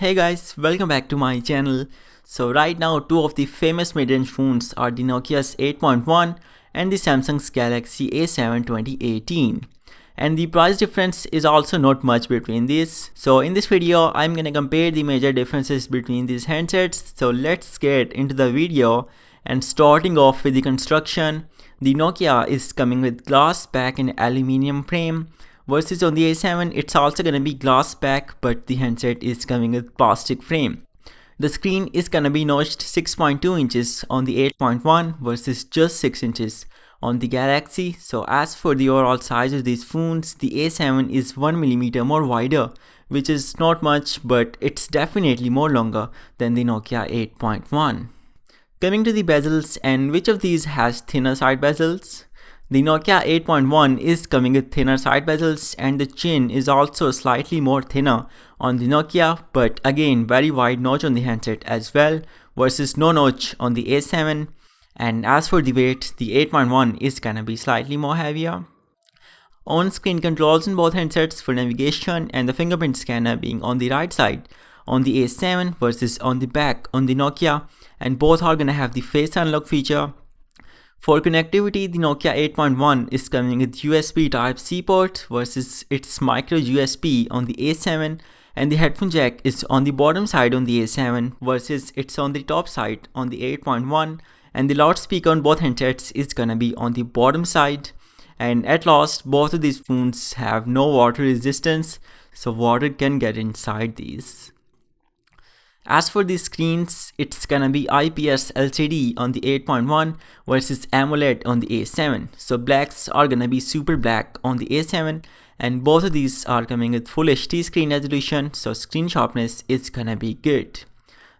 Hey guys, welcome back to my channel. So right now two of the famous mid-range phones are the Nokia's 8.1 and the Samsung's Galaxy A7 2018. And the price difference is also not much between these. So in this video, I'm gonna compare the major differences between these handsets. So let's get into the video, and starting off with the construction. The Nokia is coming with glass back and aluminium frame, versus on the A7 it's also gonna be glass back, but the handset is coming with plastic frame. The screen is gonna be notched 6.2 inches on the 8.1 versus just 6 inches on the Galaxy. So as for the overall size of these phones, the A7 is 1mm more wider, which is not much, but it's definitely more longer than the Nokia 8.1. Coming to the bezels, and which of these has thinner side bezels? The Nokia 8.1 is coming with thinner side bezels, and the chin is also slightly more thinner on the Nokia, but again very wide notch on the handset as well, versus no notch on the A7. And as for the weight, the 8.1 is gonna be slightly more heavier. On-screen controls in both handsets for navigation and the fingerprint scanner being on the right side on the A7 versus on the back on the Nokia, and both are gonna have the face unlock feature. For connectivity, the Nokia 8.1 is coming with USB Type-C port versus its micro USB on the A7, and the headphone jack is on the bottom side on the A7 versus it's on the top side on the 8.1, and the loudspeaker on both handsets is gonna be on the bottom side. And at last, both of these phones have no water resistance, so water can get inside these. As for the screens, it's gonna be IPS LCD on the 8.1 versus AMOLED on the A7. So blacks are gonna be super black on the A7, and both of these are coming with full HD screen resolution, so screen sharpness is gonna be good.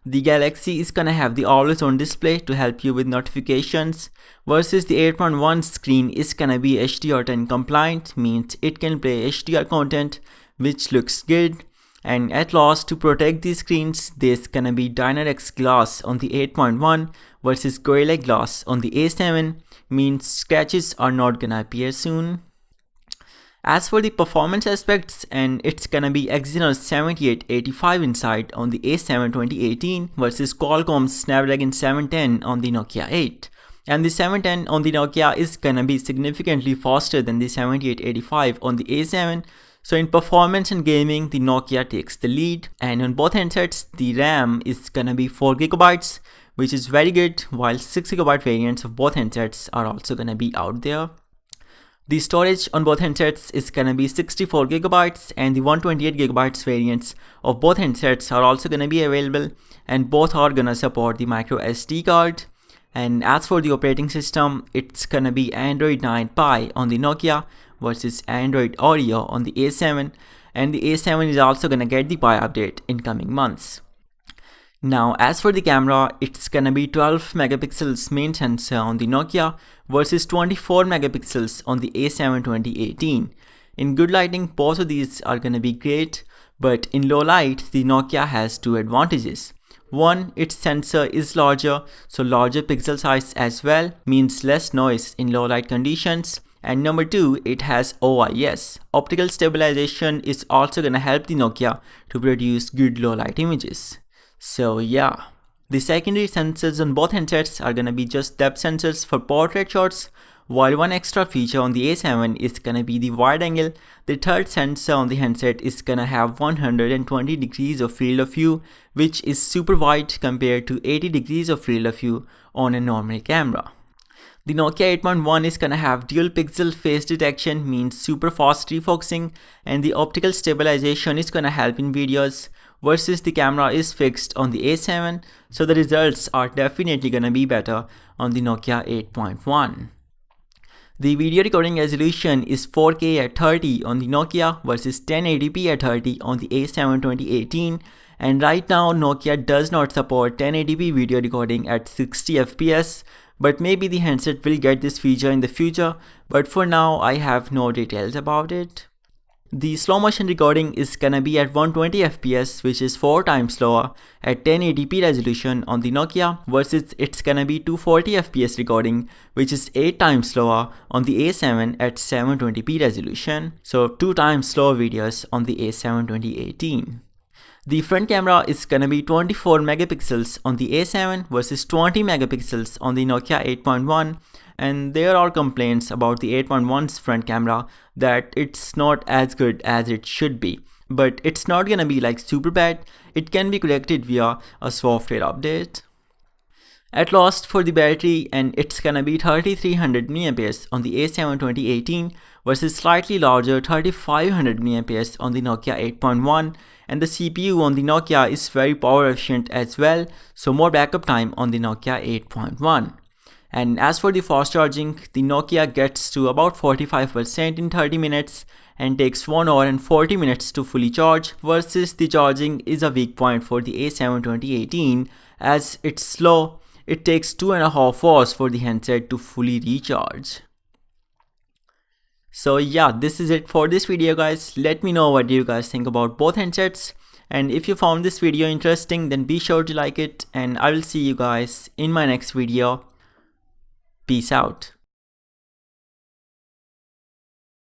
The Galaxy is gonna have the always on display to help you with notifications, versus the 8.1 screen is gonna be HDR10 compliant, means it can play HDR content, which looks good. And at last, to protect these screens, there's gonna be Dynarex glass on the 8.1 versus Gorilla Glass on the A7, means scratches are not gonna appear soon. As for the performance aspects, and it's gonna be Exynos 7885 inside on the A7 2018 versus Qualcomm's Snapdragon 710 on the Nokia 8. And the 710 on the Nokia is gonna be significantly faster than the 7885 on the A7. So in performance and gaming, the Nokia takes the lead, and on both handsets, the RAM is gonna be 4GB, which is very good, while 6GB variants of both handsets are also gonna be out there. The storage on both handsets is gonna be 64GB, and the 128GB variants of both handsets are also gonna be available, and both are gonna support the micro SD card. And as for the operating system, it's gonna be Android 9 Pie on the Nokia versus Android Oreo on the A7, and the A7 is also gonna get the Pie update in coming months. Now as for the camera, it's gonna be 12 megapixels main sensor on the Nokia versus 24 megapixels on the A7 2018. In good lighting, both of these are gonna be great, but in low light, the Nokia has two advantages. One, its sensor is larger, so larger pixel size as well, means less noise in low light conditions. And number two, it has OIS. Optical stabilization is also gonna help the Nokia to produce good low light images. So yeah. The secondary sensors on both handsets are gonna be just depth sensors for portrait shots, while one extra feature on the A7 is gonna be the wide angle. The third sensor on the handset is gonna have 120 degrees of field of view, which is super wide compared to 80 degrees of field of view on a normal camera. The Nokia 8.1 is gonna have dual pixel face detection, means super fast refocusing, and the optical stabilization is gonna help in videos, versus the camera is fixed on the A7, so the results are definitely gonna be better on the Nokia 8.1. The video recording resolution is 4K at 30 on the Nokia versus 1080p at 30 on the A7 2018, and right now Nokia does not support 1080p video recording at 60 fps, but maybe the handset will get this feature in the future, but for now I have no details about it. The slow motion recording is gonna be at 120 fps, which is 4 times slower at 1080p resolution on the Nokia, versus it's gonna be 240 fps recording, which is 8 times slower on the A7 at 720p resolution. So 2 times slower videos on the A7 2018. The front camera is gonna be 24 megapixels on the A7 versus 20 megapixels on the Nokia 8.1, and there are complaints about the 8.1's front camera that it's not as good as it should be. But it's not gonna be like super bad. It can be corrected via a software update. At last for the battery, and it's gonna be 3300 mAh on the A7 2018 versus slightly larger 3500 mAh on the Nokia 8.1, and the CPU on the Nokia is very power efficient as well, so more backup time on the Nokia 8.1. And as for the fast charging, the Nokia gets to about 45% in 30 minutes and takes 1 hour and 40 minutes to fully charge, versus the charging is a weak point for the A7 2018 as it's slow. It takes 2.5 hours for the handset to fully recharge. So yeah, this is it for this video guys. Let me know what do you guys think about both handsets, and if you found this video interesting then be sure to like it, and I will see you guys in my next video. Peace out.